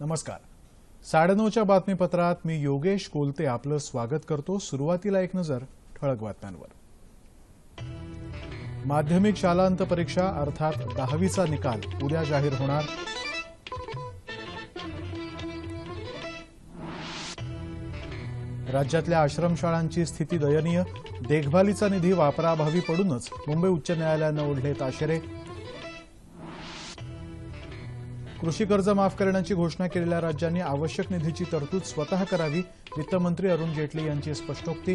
नमस्कार. 9:30च्या बातमीपत्रात मी योगेश कोलते आपलं स्वागत करतो. सुरुवातीला एक नजर ठळक बातम्यांवर. माध्यमिक शालांत परीक्षा अर्थात 10वीचा निकाल उद्या जाहीर होणार. राज्यातल्या आश्रमशाळांची स्थिती दयनीय. देखभालीचा निधी वापराभावी पडूनच मुंबई उच्च न्यायालयानं ओढले ताशेरे. कृषी कर्ज माफ करण्याची घोषणा केलेल्या राज्यांनी आवश्यक निधीची तरतूद स्वतः करावी. वित्तमंत्री अरुण जेटली यांची स्पष्टोक्ती.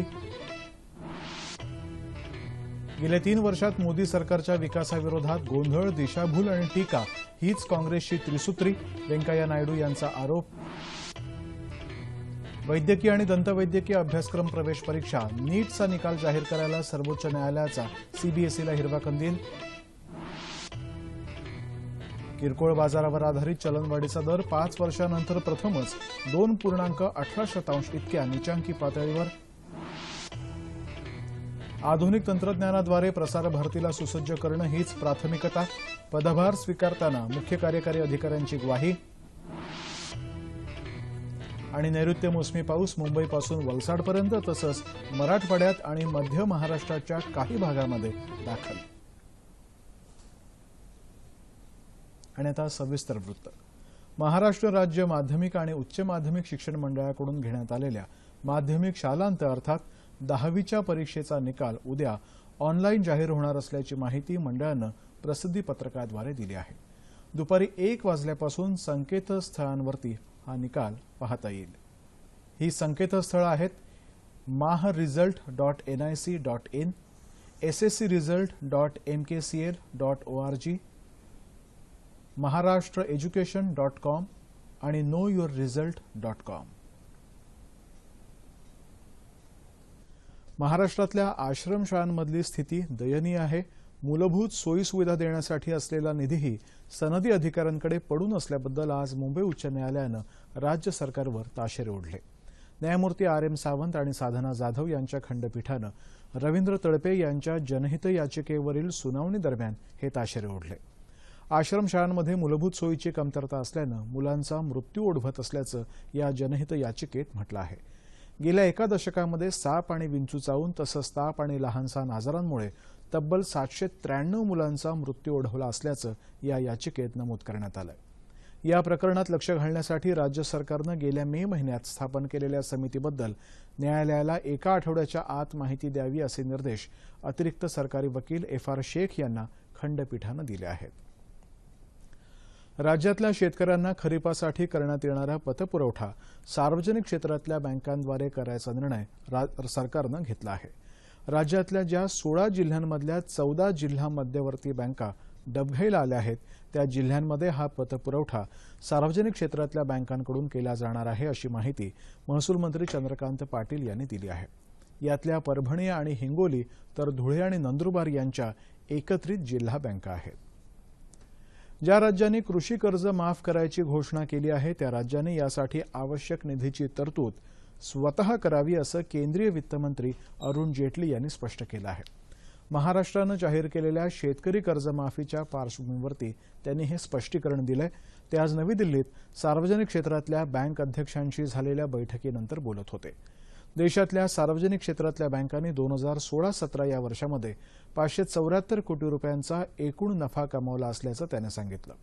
गेल्या 3 वर्षात मोदी सरकारच्या विकासाविरोधात गोंधळ, दिशाभूल आणि टीका हीच काँग्रेसची त्रिसूत्री. व्यंकय्या नायडू यांचा आरोप. वैद्यकीय आणि दंतवैद्यकीय अभ्यासक्रम प्रवेश परीक्षा नीटचा निकाल जाहीर करायला सर्वोच्च न्यायालयाचा सीबीएसईला हिरवा कंदील. किरकोळ बाजारावर आधारित चलनवाढीचा दर 5 वर्षांनंतर प्रथमच 2.18% इतक्या नीचांकी पातळीवर. आधुनिक तंत्रज्ञानाद्वारे प्रसार भारतीला सुसज्ज करणं हीच प्राथमिकता. पदभार स्वीकारताना मुख्य कार्यकारी अधिकाऱ्यांची ग्वाही. आणि नैऋत्य मोसमी पाऊस मुंबईपासून वलसाडपर्यंत तसंच मराठवाड्यात आणि मध्य महाराष्ट्राच्या काही भागामध्ये दाखल. आणि आता सविस्तर वृत्त. महाराष्ट्र राज्य माध्यमिक आणि उच्च माध्यमिक शिक्षण मंडळाकडून घेण्यात आलेल्या माध्यमिक शालांत अर्थात 10वीच्या परीक्षेचा निकाल उद्या ऑनलाईन जाहीर होणार असल्याची माहिती मंडळानं प्रसिद्धी पत्रकाद्वारे दिली आहे. दुपारी 1 वाजल्यापासून संकेतस्थळांवरती हा निकाल पाहता येईल. ही संकेतस्थळं आहेत mahresult.nic.in, sscresult.mkcl.org, maharashtraeducation.com आणि knowyourresult.com. महाराष्ट्रातल्या आश्रमशाळांमधली स्थिती दयनीय आहे. मूलभूत सोयीसुविधा देण्यासाठी असलेला निधीही सनदी अधिकाऱ्यांकडे पडून असल्याबद्दल आज मुंबई उच्च न्यायालयानं राज्य सरकारवर ताशेरे ओढले. न्यायमूर्ती RM सावंत आणि साधना जाधव यांच्या खंडपीठानं रवींद्र तळपे यांच्या जनहित याचिकेवरील सुनावणी दरम्यान हे ताशेरे ओढले. आश्रमशाळांमध्ये मूलभूत सोयीची कमतरता असल्यानं मुलांचा मृत्यू ओढवत असल्याचं या जनहित याचिकेत म्हटलं आहे. गेल्या 1 दशकामध्ये साप आणि विंचू चावून तसंच ताप आणि लहानसहान आजारांमुळे तब्बल 793 मुलांचा मृत्यू ओढवला असल्याचं या याचिकेत नमूद करण्यात आलं. या प्रकरणात लक्ष घालण्यासाठी राज्य सरकारनं गेल्या मे महिन्यात स्थापन केलेल्या समितीबद्दल न्यायालयाला 1 आठवड्याच्या आत माहिती द्यावी असे निर्देश अतिरिक्त सरकारी वकील FR शेख यांना खंडपीठानं दिले आहेत. राज्यातल्या शेतकऱ्यांना खरीपासाठी करण्यात येणारा पतपुरवठा सार्वजनिक क्षेत्रातल्या बँकांद्वारे करायचा निर्णय सरकारनं घेतला आहे. राज्यातल्या ज्या 16 जिल्ह्यांमधल्या 14 जिल्हा मध्यवर्ती बँका डबघाईला आल्या आहेत त्या जिल्ह्यांमध्ये हा पतपुरवठा सार्वजनिक क्षेत्रातल्या बँकांकडून केला जाणार आहे अशी माहिती महसूल मंत्री चंद्रकांत पाटील यांनी दिली आहे. यातल्या परभणी आणि हिंगोली तर धुळे आणि नंदुरबार यांच्या एकत्रित जिल्हा बँका आहेत. ज्या राज्यांनी कृषी कर्ज माफ करायची घोषणा केली आहे त्या राज्यांनी यासाठी आवश्यक निधीची तरतूद स्वतः करावी असं केंद्रीय वित्तमंत्री अरुण जेटली यांनी स्पष्ट केलं आहे. महाराष्ट्रानं जाहीर केलेल्या शेतकरी कर्जमाफीच्या पार्श्वभूमीवरती त्यांनी हे स्पष्टीकरण दिलंय. ते आज नवी दिल्लीत सार्वजनिक क्षेत्रातल्या बँक अध्यक्षांशी झालेल्या बैठकीनंतर बोलत होते. देशातल्या सार्वजनिक क्षेत्रातल्या बँकांनी 2016-17 या वर्षामध्ये 574 कोटी रुपयांचा एकूण नफा कमावला असल्याचं त्याने सांगितलं.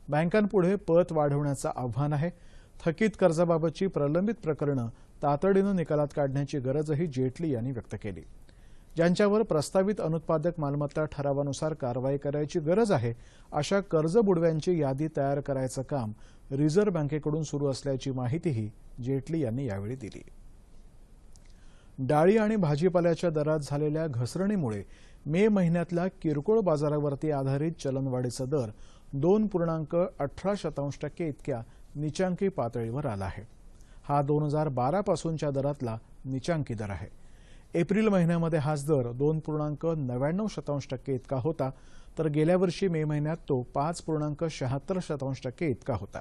बँकांपुढे पत वाढवण्याचं आव्हान आहे. थकीत कर्जाबाबतची प्रलंबित प्रकरणं तातडीनं निकालात काढण्याची गरजही जेटली यांनी व्यक्त केली. ज्यांच्यावर प्रस्तावित अनुत्पादक मालमत्ता ठरावानुसार कारवाई करायची गरज आहे अशा कर्जबुडव्यांची यादी तयार करायचं काम रिझर्व्ह बँकेकडून सुरू असल्याची माहितीही जेटली यांनी यावेळी दिली. डाळी आणि भाजीपाल्याच्या दरात झालेल्या घसरणीमुळे मे महिन्यातला किरकोळ बाजारावरती आधारित चलनवाढीचा दर 2.18% इतक्या नीचांकी पातळीवर आला आहे. हा 2012 पासूनच्या दरातला नीचांकी दर आहे. एप्रिल महिन्यामध्ये हाच दर 2.99% इतका होता तर गेल्या वर्षी मे महिन्यात तो 5.76% इतका होता.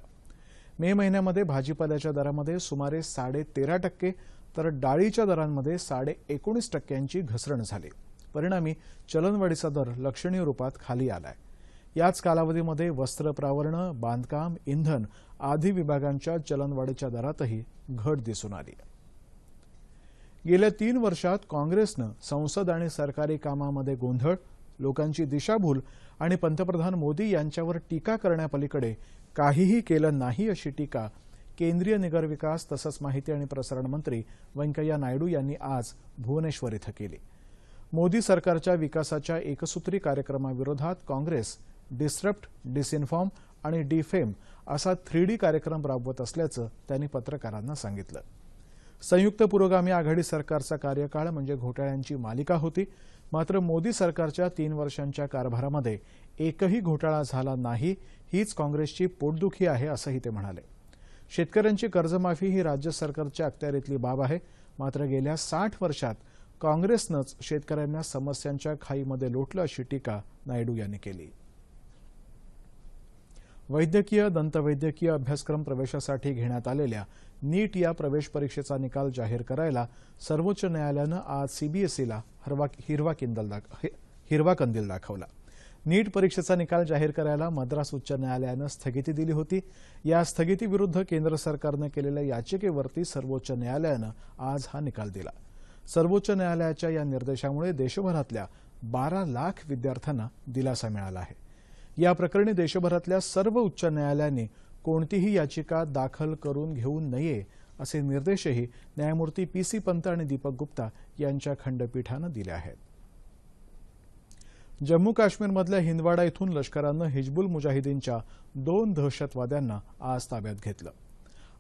मे महिन्यामध्ये भाजीपाल्याच्या दरामध्ये सुमारे 13.5% तर डाळीच्या दरांमध्ये 19.5% घसरण झाली. परिणामी चलनवाढीचा दर लक्षणीय रूपात खाली आलाय. याच कालावधीमध्ये वस्त्र प्रावरण, बांधकाम, इंधन आदी विभागांच्या चलनवाढीच्या दरातही घट दिसून आली. गेल्या 3 वर्षात काँग्रेसनं संसद आणि सरकारी कामामध्ये गोंधळ, लोकांची दिशाभूल आणि पंतप्रधान मोदी यांच्यावर टीका करण्यापलीकडे काहीही केलं नाही अशी टीका केंद्रीय नगरविकास तसंच माहिती आणि प्रसारण मंत्री व्यंकय्या नायडू यांनी आज भुवनेश्वर इथं केली. मोदी सरकारच्या विकासाच्या एकसूत्री कार्यक्रमाविरोधात काँग्रेस डिसरप्ट, डिसइन्फॉर्म आणि डिफेम असा 3D कार्यक्रम राबवत असल्याचं त्यांनी पत्रकारांना सांगितलं. संयुक्त पुरोगामी आघाडी सरकारचा कार्यकाळ म्हणजे घोटाळ्यांची मालिका होती. मात्र मोदी सरकारच्या 3 वर्षांच्या कारभारामध्ये एकही घोटाळा झाला नाही, हीच काँग्रेसची पोटदुखी आहे असंही ते म्हणाले. शेतकऱ्यांची कर्जमाफी ही राज्य सरकारच्या अखत्यारीतली बाब आहे. मात्र गेल्या 60 वर्षात काँग्रेसनंच शेतकऱ्यांना समस्यांच्या खाईमध्ये लोटलं अशी टीका नायडू यांनी केली. वैद्यकीय, दंतवैद्यकीय अभ्यासक्रम प्रवेशासाठी घेण्यात आलेल्या नीट या प्रवेश परीक्षेचा निकाल जाहीर करायला सर्वोच्च न्यायालयानं आज सीबीएसईला हिरवा कंदील दाखवला. नीट परीक्षेचा निकाल जाहीर करायला मद्रास उच्च न्यायालयानं स्थगिती दिली होती. या स्थगितीविरुद्ध केंद्र सरकारनं केलेल्या याचिकेवरती सर्वोच्च न्यायालयानं आज हा निकाल दिला. सर्वोच्च न्यायालयाच्या या निर्देशामुळे देशभरातल्या 12 लाख विद्यार्थ्यांना दिलासा मिळाला आहे. या प्रकरणी देशभरातल्या सर्व उच्च न्यायालयांनी कोणतीही याचिका दाखल करून घेऊ नये असे निर्देशही न्यायमूर्ती पी.सी. पंत आणि दीपक गुप्ता यांच्या खंडपीठानं दिले आहेत. जम्मू काश्मीरमधल्या हिंदवाडा इथून लष्करानं हिजबुल मुजाहिदीनच्या 2 दहशतवाद्यांना आज ताब्यात घेतलं.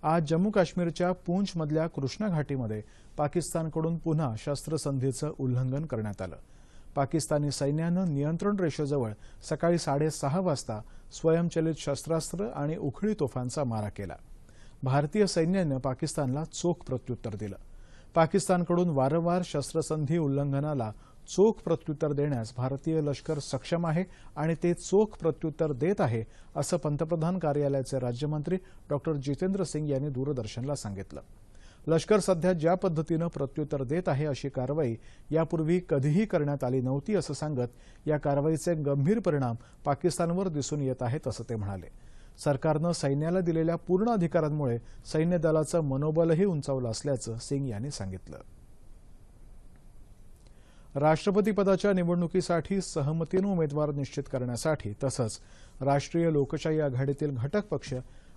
आज जम्मू काश्मीरच्या पूंछमधल्या कृष्णा घाटीमध्ये पाकिस्तानकडून पुन्हा शस्त्रसंधीचं उल्लंघन करण्यात आलं. पाकिस्तानी सैन्यानं नियंत्रण रेषेजवळ सकाळी 6:30 वाजता स्वयंचलित शस्त्रास्त्र आणि उखळी तोफांचा मारा केला. भारतीय सैन्यानं पाकिस्तानला चोख प्रत्युत्तर दिलं. पाकिस्तानकडून वारंवार शस्त्रसंधी उल्लंघनाला चोख प्रत्युत्तर देण्यास भारतीय लष्कर सक्षम आहे आणि ते चोख प्रत्युत्तर देत आहे असं पंतप्रधान कार्यालयाचे राज्यमंत्री डॉ. जितेंद्र सिंग यांनी दूरदर्शनला सांगितलं. लष्कर सध्या ज्या पद्धतीनं प्रत्युत्तर देत आहे अशी कारवाई यापूर्वी कधीही करण्यात आली नव्हती असं सांगत या कारवाईचे गंभीर परिणाम पाकिस्तानवर दिसून येत आहेत असं ते म्हणाले. सरकारनं सैन्याला दिलेल्या पूर्ण अधिकारांमुळे सैन्य दलाचं मनोबलही उंचावलं असल्याचं सिंग यांनी सांगितलं. राष्ट्रपतीपदाच्या निवडणुकीसाठी सहमतीनं उमेदवार निश्चित करण्यासाठी तसंच राष्ट्रीय लोकशाही आघाडीतील घटक पक्ष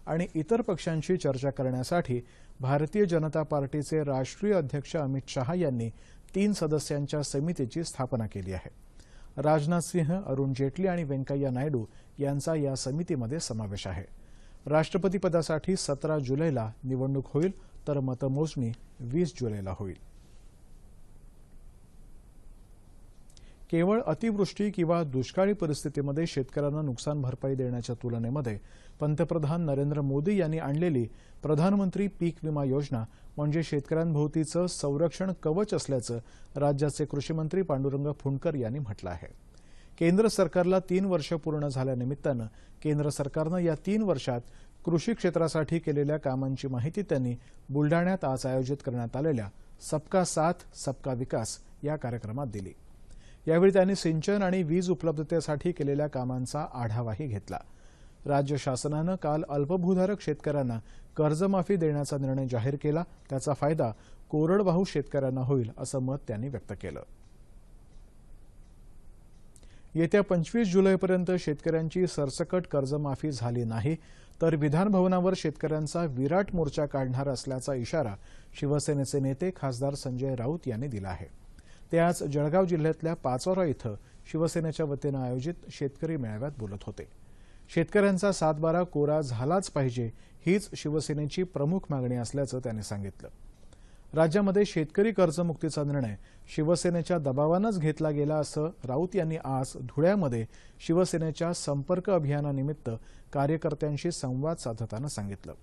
आणि इतर पक्षांशी चर्चा करण्यासाठी भारतीय जनता पार्टीचे राष्ट्रीय अध्यक्ष अमित शहा यांनी 3 सदस्यांच्या समितीची स्थापना केली आहे. राजनाथ सिंह, अरुण जेटली आणि व्यंकय्या नायडू यांचा या समितीमध्ये समावेश आहे. राष्ट्रपतीपदासाठी 17 जुलैला निवडणूक होईल तर मतमोजणी 20 जुलैला होईल. केवळ अतिवृष्टी किंवा दुष्काळी परिस्थितीमध्ये शेतकऱ्यांना नुकसान भरपाई देण्याच्या तुलनेमध्ये पंतप्रधान नरेंद्र मोदी यांनी आणलेली प्रधानमंत्री पीक विमा योजना म्हणजे शेतकऱ्यांभोवतीचं संरक्षण कवच असल्याचं राज्याचे कृषीमंत्री पांडुरंग फुंडकर यांनी म्हटलं आहे. केंद्र सरकारला 3 वर्ष पूर्ण झाल्यानिमित्तानं केंद्र सरकारनं या 3 वर्षात कृषी क्षेत्रासाठी केलेल्या कामांची माहिती त्यांनी बुलडाण्यात आज आयोजित करण्यात आलेल्या सबका साथ सबका विकास या कार्यक्रमात दिली. यावेळी त्यांनी सिंचन आणि वीज उपलब्धतेसाठी केलेल्या कामांचा आढावाही घेतला. राज्य शासनानं काल अल्पभूधारक शेतकऱ्यांना कर्जमाफी देण्याचा निर्णय जाहीर केला. त्याचा फायदा कोरडवाहू शेतकऱ्यांना होईल असं मत त्यांनी व्यक्त केलं. येत्या 25 जुलैपर्यंत शेतकऱ्यांची सरसकट कर्जमाफी झाली नाही तर विधानभवनावर शेतकऱ्यांचा विराट मोर्चा काढणार असल्याचा इशारा शिवसेनेचे नेते खासदार संजय राऊत यांनी दिला आहे. ते आज जळगाव जिल्ह्यातल्या पाचोरा इथं शिवसेनेच्या वतीनं आयोजित शेतकरी मेळाव्यात बोलत होते. शेतकऱ्यांचा 7/12 कोरा झालाच पाहिजे हीच शिवसेनेची प्रमुख मागणी असल्याचं त्यांनी सांगितलं. राज्यामध्ये शेतकरी कर्जमुक्तीचा निर्णय शिवसेनेच्या दबावानंच घेतला गेला असं राऊत यांनी आज धुळ्यामध्ये शिवसेनेच्या संपर्क अभियानानिमित्त कार्यकर्त्यांशी संवाद साधताना सांगितलं.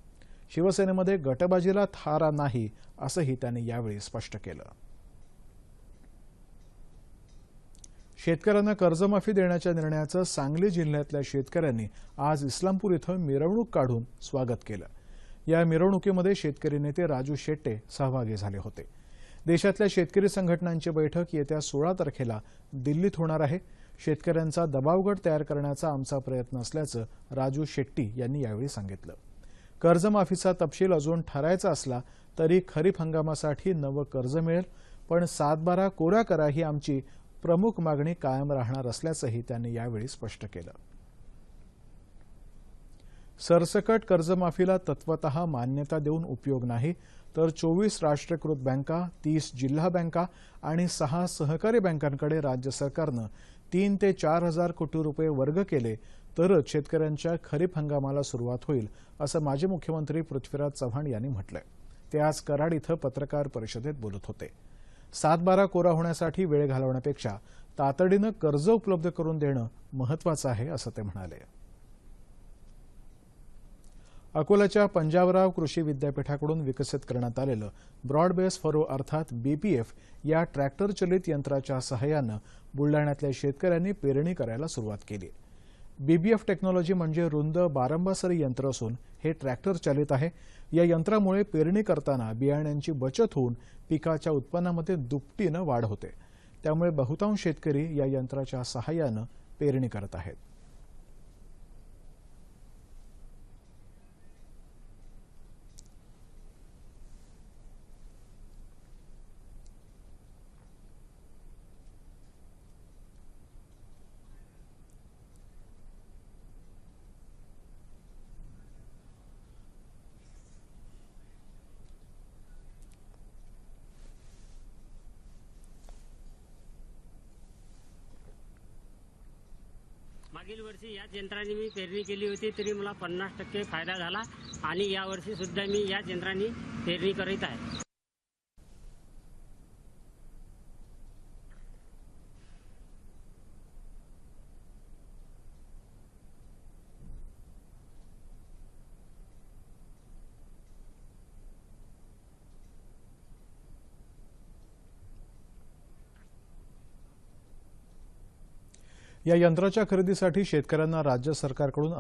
शिवसेनेमध्ये गटबाजीला थारा नाही असंही त्यांनी यावेळी स्पष्ट केलं. शेतकऱ्यांना कर्जमाफी देण्याच्या निर्णयाचं सांगली जिल्ह्यातल्या शेतकऱ्यांनी आज इस्लामपूर इथं मिरवणूक काढून स्वागत केलं. या मिरवणुकीमध्ये शेतकरी नेते राजू शेट्टे सहभागी झाले होते. देशातल्या शेतकरी संघटनांची बैठक येत्या 16 तारखेला दिल्लीत होणार आहे. शेतकऱ्यांचा दबावगट तयार करण्याचा आमचा प्रयत्न असल्याचं राजू शेट्टी यांनी यावेळी सांगितलं। कर्जमाफीचा तपशील अजून ठरायचा असला तरी खरीप हंगामासाठी नवं कर्ज मिळेल, पण 7/12 कोरा करा ही आमची प्रमुख मागणी कायम राहणार असल्याचंही त्यांनी यावेळी स्पष्ट केलं। सरसकट कर्जमाफीला तत्वतः मान्यता देऊन उपयोग नाही, तर 24 राष्ट्रीयकृत बँका, 30 जिल्हा बँका आणि 6 सहकारी बँकांकडे राज्य सरकारनं 3 ते 4 हजार कोटी रुपये वर्ग केले तरच शेतकऱ्यांच्या खरीप हंगामाला सुरुवात होईल, असं माजी मुख्यमंत्री पृथ्वीराज चव्हाण यांनी म्हटलंय। ते आज कराड इथं पत्रकार परिषदेत बोलत होते। 7/12 कोरा होण्यासाठी वेळ घालवण्यापेक्षा तातडीनं कर्ज उपलब्ध करून देणं महत्त्वाचं आहे, असं ते म्हणाले। अकोल्याच्या पंजाबराव कृषी विद्यापीठाकडून विकसित करण्यात आलेलं ब्रॉड बेस फरो अर्थात बीपीएफ या ट्रॅक्टर चलित यंत्राच्या सहाय्यानं बुलडाण्यातल्या शेतकऱ्यांनी पेरणी करायला सुरुवात केली। बीबीएफ टेक्नॉलॉजी म्हणजे रुंद बारंबासरी यंत्र असून हे ट्रॅक्टर चालित आहे। या यंत्रामुळे पेरणी करताना बियाण्यांची बचत होऊन पिकाच्या उत्पन्नामध्ये दुपटीनं वाढ होते। त्यामुळे बहुतांश शेतकरी या यंत्राच्या सहाय्यानं पेरणी करत आहेत। मागील वर्षी याच यंत्राने मी पेरणी केली होती तरी मला 50% फायदा झाला आणि या वर्षी सुद्धा मी याच यंत्राने पेरणी करीत आहे। या यंत्राच्या खरेदीसाठी शेतकऱ्यांना राज्य सरकारकडून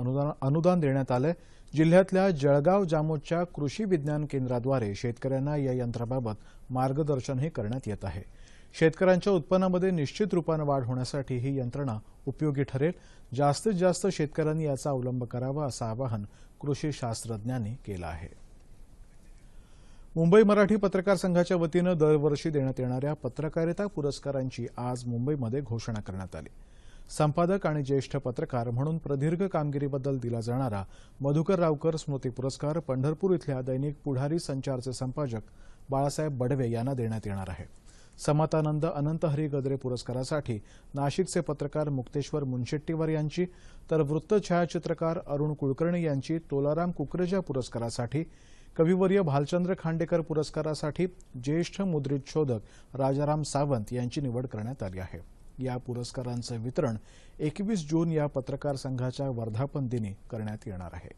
अनुदान देण्यात आले। जिल्ह्यातल्या जळगाव जामोदच्या कृषी विज्ञान केंद्राद्वारे शेतकऱ्यांना या यंत्राबाबत मार्गदर्शनही करण्यात येत आहे। शेतकऱ्यांच्या उत्पन्नामध्ये निश्चित रूपाने वाढ होण्यासाठी ही यंत्रणा उपयोगी ठरेल। जास्तीत जास्त शेतकऱ्यांनी याचा अवलंब करावा असं आवाहन कृषी शास्त्रज्ञांनी केलं आहे। मुंबई मराठी पत्रकार संघाच्या वतीनं दरवर्षी देण्यात येणाऱ्या पत्रकारिता पुरस्कारांची आज मुंबईमध्ये घोषणा करण्यात आली। संपादक आणि ज्येष्ठ पत्रकार म्हणून प्रदीर्घ कामगिरीबद्दल दिला जाणारा मधुकर रावकर स्मृती पुरस्कार पंढरपूर इथल्या दैनिक पुढारी संचारचे संपादक बाळासाहेब बडवे यांना देण्यात येणार आहे। समतानंद अनंतहरी गद्रे पुरस्कारासाठी नाशिकचे पत्रकार मुक्तेश्वर मुनशेट्टीवार यांची, तर वृत्त छायाचित्रकार अरुण कुलकर्णी यांची तोलाराम कुकरेजा पुरस्कारासाठी, कविवर्य भालचंद्र खांडेकर पुरस्कारासाठी ज्येष्ठ मुद्रित शोधक राजाराम सावंत यांची निवड करण्यात आली आहे। या पुरस्कारांचं वितरण 21 जून या पत्रकार संघाच्या वर्धापन दिनी करण्यात येणार आहे।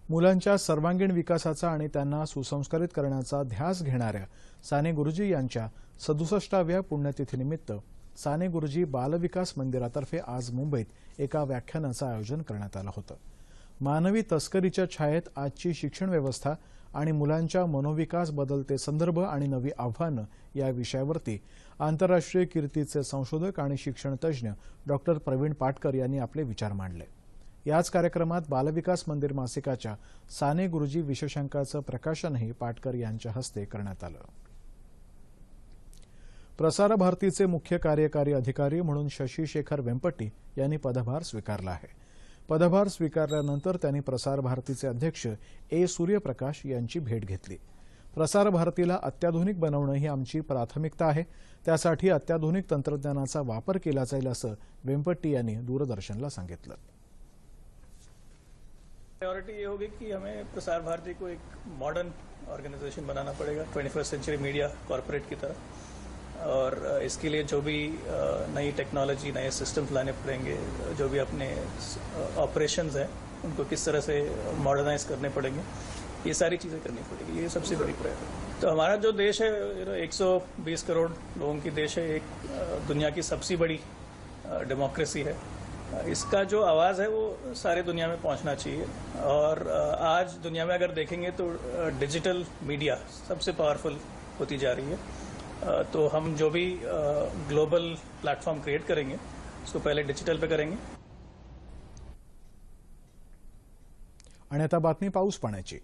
मुलांच्या सर्वांगीण विकासाचा आणि त्यांना सुसंस्कारित करण्याचा ध्यास घेणाऱ्या साने गुरुजी यांच्या 67व्या पुण्यतिथीनिमित्त साने गुरुजी बालविकास मंदिरातर्फे आज मुंबईत एका व्याख्यानाचं आयोजन करण्यात आलं होतं। मानवी तस्करीच्या छायेत आजची शिक्षण व्यवस्था आणि मुलांच्या मनोविकास, बदलते संदर्भ आणि नवी आव्हानं या विषयावरती आंतरराष्ट्रीय कीर्तीचे संशोधक आणि शिक्षण तज्ज्ञ डॉक्टर प्रवीण पाटकर यांनी आपले विचार मांडले। याच कार्यक्रमात बालविकास मंदिर मासिकाच्या साने गुरुजी विशेषांकाचं प्रकाशनही पाटकर यांच्या हस्ते करण्यात आलं। प्रसार भारतीचे मुख्य कार्यकारी अधिकारी म्हणून शशी शेखर वेंपटी यांनी पदभार स्वीकारला आहे। पदभार स्वीकारल्यानंतर त्यांनी प्रसार भारतीचे अध्यक्ष ए सूर्यप्रकाश यांची भेट घेतली। प्रसार भारतीला अत्याधुनिक बनवणं ही आमची प्राथमिकता आहे, त्यासाठी अत्याधुनिक तंत्रज्ञानाचा वापर केला जाईल असं वेंपट्टी यांनी दूरदर्शनला सांगितलं। प्रायोरिटी ये होगी कि हमें प्रसार भारती को एक मॉडर्न ऑर्गेनाइजेशन बनाना पड़ेगा 21st सेंचुरी मीडिया कॉर्पोरेट की तरह, और इसके लिए जो भी नई टेक्नोलॉजी, नए सिस्टम्स लाने पड़ेंगे, जो भी अपने ऑपरेशंस हैं उनको किस तरह से मॉडर्नाइज करने पड़ेंगे, ये सारी चीज़ें करनी पड़ेगी। ये सबसे बड़ी प्रायोरिटी। तो हमारा जो देश है 120 करोड़ लोगों की देश है, एक दुनिया की सबसे बड़ी डेमोक्रेसी है। इसका जो आवाज़ है वो सारे दुनिया में पहुंचना चाहिए। और आज दुनिया में अगर देखेंगे तो डिजिटल मीडिया सबसे पावरफुल होती जा रही है। तो हम जो भी ग्लोबल प्लेटफॉर्म क्रिएट करेंगे उसको पहले डिजिटल पे करेंगे. आणि आता बातमी पाऊस पाण्याची.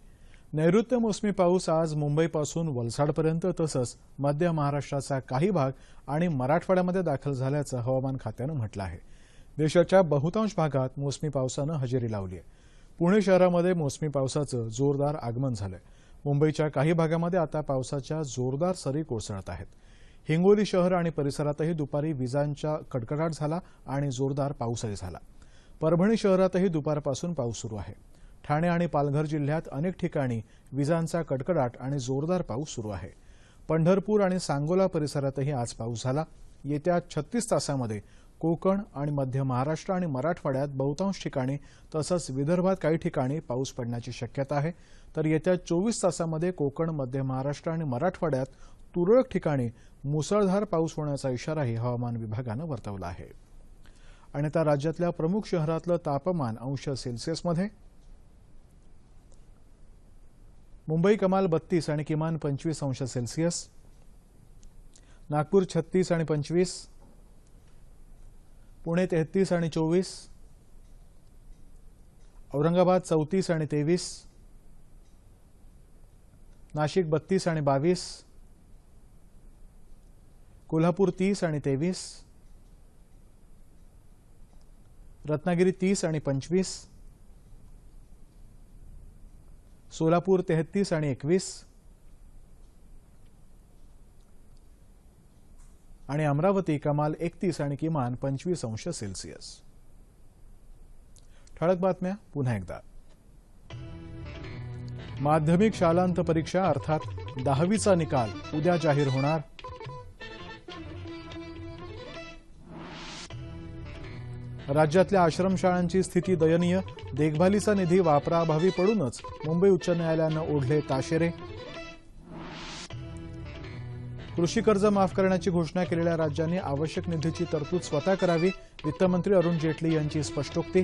नैऋत्य मोसमी पाऊस आज मुंबईपासून वलसाडपर्यंत तसंच मध्य महाराष्ट्राचा काही भाग आणि मराठवाड्यामध्ये दाखल झाल्याचं हवामान खात्यानं म्हटलं आहे. देशाच्या बहुतांश भागात मोसमी पावसानं हजेरी लावली आहे. पुणे शहरामध्ये मोसमी पावसाचं जोरदार आगमन झालंय. मुंबईच्या काही भागामध्ये आता पावसाच्या जोरदार सरी कोसळत आहेत. हिंगोली शहर आणि परिसरातही दुपारी विजांचा कडकडाट झाला आणि जोरदार पाऊसही झाला. परभणी शहरातही दुपारपासून पाऊस सुरू आहे. ठाणे आणि पालघर जिल्ह्यात अनेक ठिकाणी विजांचा कडकडाट आणि जोरदार पाऊस सुरू आहे. पंढरपूर आणि सांगोला परिसरातही आज पाऊस झाला. येत्या 36 तासांमध्ये कोकण आणि मध्य महाराष्ट्र आणि मराठवाड्यात बहुतांश ठिकाणी तसंच विदर्भात काही ठिकाणी पाऊस पडण्याची शक्यता आहे. तर येत्या 24 तासांमध्ये कोकण, मध्य महाराष्ट्र आणि मराठवाड्यात तुरळक ठिकाणी मुसळधार पाऊस होण्याचा इशाराही हवामान विभागानं वर्तवला आहे. आणि आता राज्यातल्या प्रमुख शहरातलं तापमान अंश सेल्सिअसमध्ये. मुंबई कमाल 32 आणि किमान 25 अंश सेल्सिअस. नागपूर 36 आणि 25. पुणे 33 आणि 24. औरंगाबाद 34 आणि 23. नाशिक 32 आणि 22. कोल्हापूर 30 आणि 23. रत्नागिरी 30 आणि 25. सोलापूर 33 आणि 21. आणि अमरावती कमाल 31 आणि किमान 25 अंश सेल्सिअस. ठळक बातम्या पुन्हा एकदा. माध्यमिक शालांत परीक्षा अर्थात 10वीचा निकाल उद्या जाहीर होणार. राज्यातल्या आश्रमशाळांची स्थिती दयनीय. देखभालीचा निधी वापराअभावी पडूनच मुंबई उच्च न्यायालयानं ओढले ताशेरे. कृषी कर्ज माफ करण्याची घोषणा केलेल्या राज्यांनी आवश्यक निधीची तरतूद स्वतः करावी. वित्तमंत्री अरुण जेटली यांची स्पष्टोक्ती.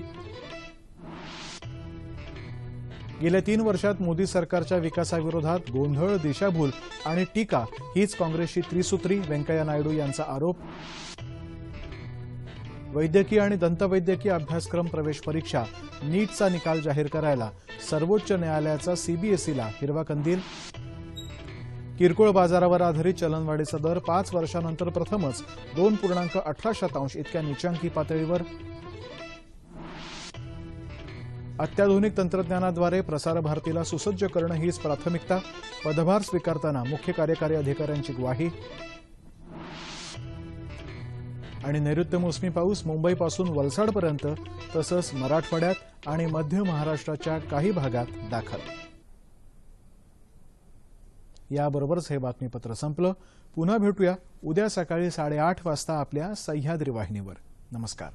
गेल्या 3 वर्षात मोदी सरकारच्या विकासाविरोधात गोंधळ, दिशाभूल आणि टीका हीच काँग्रेसची त्रिसूत्री. व्यंकय्या नायडू यांचा आरोप. वैद्यकीय आणि दंतवैद्यकीय अभ्यासक्रम प्रवेश परीक्षा नीटचा निकाल जाहीर करायला सर्वोच्च न्यायालयाचा सीबीएसईला हिरवा कंदील. किरकोळ बाजारावर आधारित चलनवाढीचा दर 5 वर्षांनंतर प्रथमच 2.18% इतक्या नीचांकी पातळीवर. अत्याधुनिक तंत्रज्ञानाद्वारे प्रसार भारतीला सुसज्ज करणं हीच प्राथमिकता. पदभार स्वीकारताना मुख्य कार्यकारी अधिकाऱ्यांची ग्वाही. आणि नैऋत्य मोसमी पाऊस मुंबईपासून वलसाडपर्यंत तसंच मराठवाड्यात आणि मध्य महाराष्ट्राच्या काही भागात दाखल. याबरोबरच हे बातमीपत्र संपलं. पुन्हा भेटूया उद्या सकाळी 8:30 वाजता आपल्या सह्याद्री वाहिनीवर. नमस्कार.